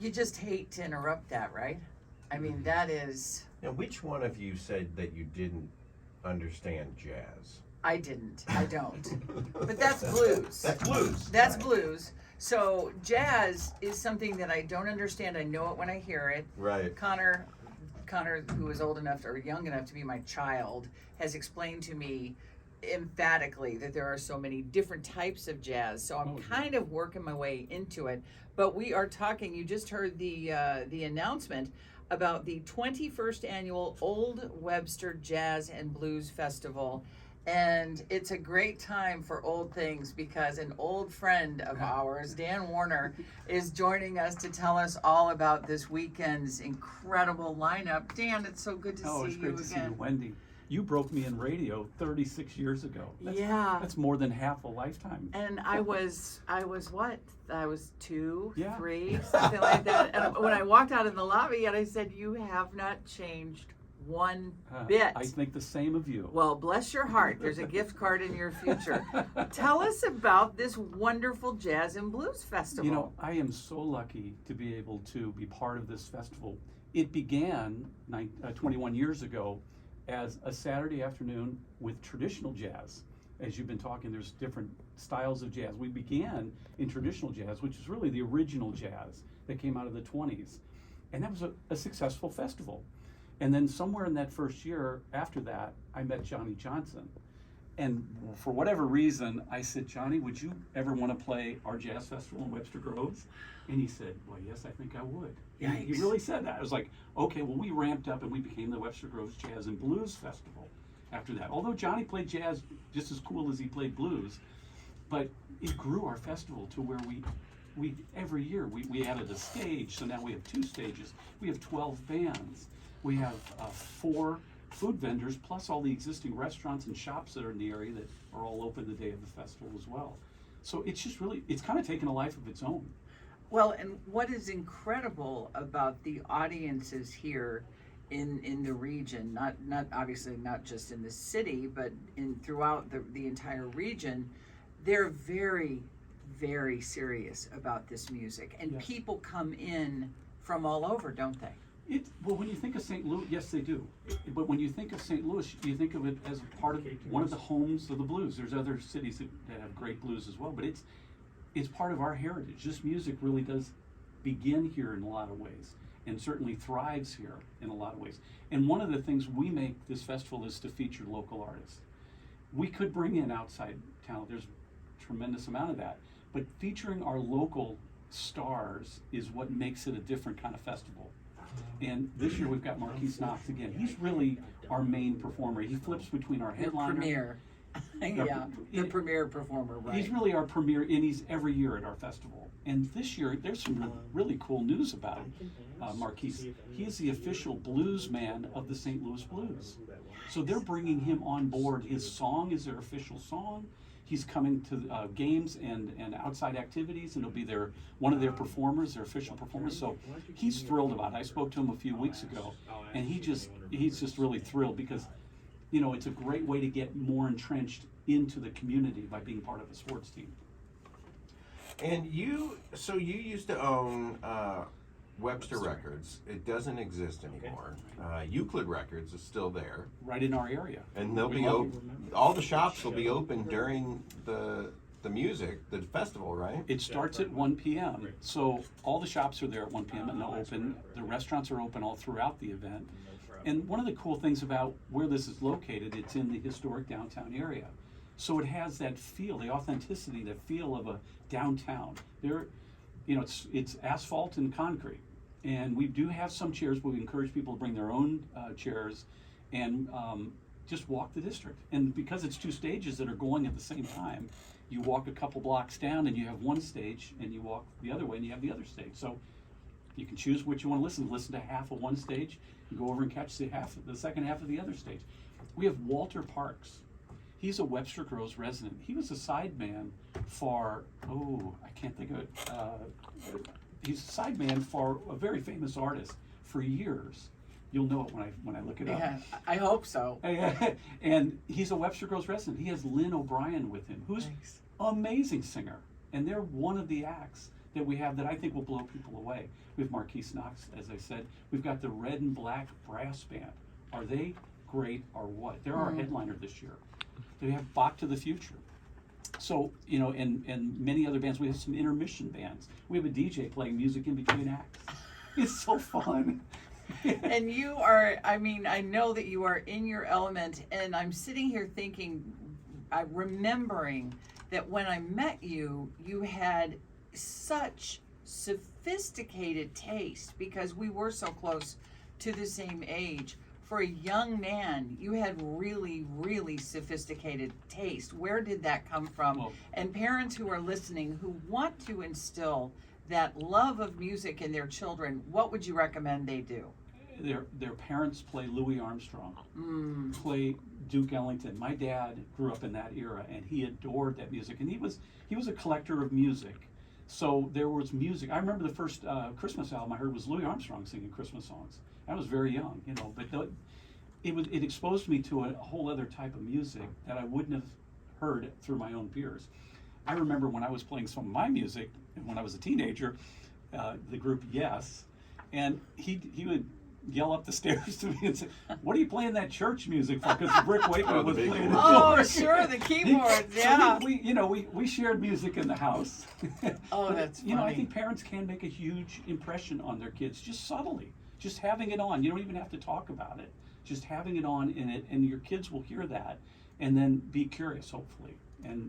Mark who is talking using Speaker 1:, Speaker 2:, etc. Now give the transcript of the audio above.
Speaker 1: You just hate to interrupt that, right? I mean, that is...
Speaker 2: Now, which one of you said that you didn't understand jazz?
Speaker 1: I didn't. I don't. But that's blues.
Speaker 2: That's blues.
Speaker 1: That's
Speaker 2: Right.
Speaker 1: blues. So jazz is something that I don't understand. I know it when I hear it.
Speaker 2: Right.
Speaker 1: Connor, who is old enough or young enough to be my child, has explained to me emphatically that there are so many different types of jazz. So I'm kind of working my way into it. But we are talking. You just heard the announcement about the 21st annual Old Webster Jazz and Blues Festival. And it's a great time for old things because an old friend of ours, Dan Warner, is joining us to tell us all about this weekend's incredible lineup. Dan, it's so good to see you again.
Speaker 3: Oh, it's great to see you, Wendy. You broke me in radio 36 years ago. That's more than half a lifetime.
Speaker 1: And I was what? I was 2,
Speaker 3: Yeah.
Speaker 1: 3, something like that. And when I walked out in the lobby and I said, "You have not changed one bit."
Speaker 3: I think the same of you.
Speaker 1: Well, bless your heart. There's a gift card in your future. Tell us about this wonderful Jazz and Blues Festival.
Speaker 3: You know, I am so lucky to be able to be part of this festival. It began 21 years ago as a Saturday afternoon with traditional jazz. As you've been talking, there's different styles of jazz. We began in traditional jazz, which is really the original jazz that came out of the 20s. And that was a successful festival. And then somewhere in that first year after that, I met Johnny Johnson. And for whatever reason, I said, "Johnny, would you ever want to play our jazz festival in Webster Groves?" And he said, "Well, yes, I think I would." He really said that. I was like, okay, well, we ramped up and we became the Webster Groves Jazz and Blues Festival after that. Although Johnny played jazz just as cool as he played blues, but it grew our festival to where we every year we added a stage. So now we have 2 stages. We have 12 bands. We have 4 food vendors, plus all the existing restaurants and shops that are in the area that are all open the day of the festival as well. So it's just really, it's kind of taken a life of its own.
Speaker 1: Well, and what is incredible about the audiences here in the region, not obviously not just in the city, but throughout the entire region, they're very, very serious about this music. And
Speaker 3: Yes.
Speaker 1: people come in from all over, don't they?
Speaker 3: Well, when you think of St. Louis, yes, they do. But when you think of St. Louis, you think of it as part of one of the homes of the blues. There's other cities that have great blues as well, but it's part of our heritage. This music really does begin here in a lot of ways, and certainly thrives here in a lot of ways. And one of the things we make this festival is to feature local artists. We could bring in outside talent. There's a tremendous amount of that, but featuring our local stars is what makes it a different kind of festival. And this year we've got Marquise Knox again. He's really our main performer. He flips between our headliner.
Speaker 1: Premier. Yeah, the premier performer, right?
Speaker 3: He's really our premier, and he's every year at our festival. And this year, there's some really cool news about Marquise. He is the official blues man of the St. Louis Blues. So they're bringing him on board. His song is their official song. He's coming to games and outside activities, and he'll be one of their performers, their official performers. So he's thrilled about it. I spoke to him a few weeks ago, and he's just really thrilled because, you know, it's a great way to get more entrenched into the community by being part of a sports team.
Speaker 2: And you used to own Webster Records. It doesn't exist anymore. Euclid Records is still there.
Speaker 3: Right in our area.
Speaker 2: And they'll be open. All the shops will be open during the festival, right?
Speaker 3: It starts at 1 p.m. So all the shops are there at 1 p.m. and they'll open. The restaurants are open all throughout the event. And one of the cool things about where this is located, it's in the historic downtown area. So it has that feel, the authenticity, the feel of a downtown. There, you know, it's asphalt and concrete. And we do have some chairs, but we encourage people to bring their own chairs and just walk the district. And because it's 2 stages that are going at the same time, you walk a couple blocks down and you have one stage, and you walk the other way and you have the other stage. So you can choose what you want to listen. Listen to half of one stage, and go over and catch the second half of the other stage. We have Walter Parks. He's a Webster Groves resident. He was a sideman for, I can't think of it. He's a sideman for a very famous artist for years. You'll know it when I look it up.
Speaker 1: Yeah, I hope so.
Speaker 3: And he's a Webster Groves resident. He has Lynn O'Brien with him, who's an amazing singer. And they're one of the acts that we have that I think will blow people away. We have Marquise Knox, as I said. We've got the Red and Black Brass Band. Are they great or what? They're our headliner this year. We have Bach to the Future. So, you know, and many other bands. We have some intermission bands. We have a DJ playing music in between acts. It's so fun.
Speaker 1: And you are, I mean, I know that you are in your element, and I'm sitting here thinking, remembering that when I met you, you had such sophisticated taste because we were so close to the same age. For a young man, you had really, really sophisticated taste. Where did that come from?
Speaker 3: Well,
Speaker 1: And parents who are listening who want to instill that love of music in their children, what would you recommend they do?
Speaker 3: their parents play Louis Armstrong, play Duke Ellington. My dad grew up in that era, and he adored that music. And he was a collector of music, so there was music. I remember the first Christmas album I heard was Louis Armstrong singing Christmas songs. I was very young, you know, but it exposed me to a whole other type of music that I wouldn't have heard through my own peers. I remember when I was playing some of my music, and when I was a teenager, the group Yes, and he would yell up the stairs to me and say, "What are you playing that church music for?" Because Rick Wakeman
Speaker 2: the
Speaker 3: was
Speaker 2: big
Speaker 3: playing.
Speaker 2: one.
Speaker 1: Oh, sure, the keyboards, yeah.
Speaker 3: So we shared music in the house.
Speaker 1: Oh,
Speaker 3: But,
Speaker 1: that's
Speaker 3: you know, I
Speaker 1: funny.
Speaker 3: think parents can make a huge impression on their kids just subtly, just having it on. You don't even have to talk about it. Just having it on in it, and your kids will hear that, and then be curious, hopefully. And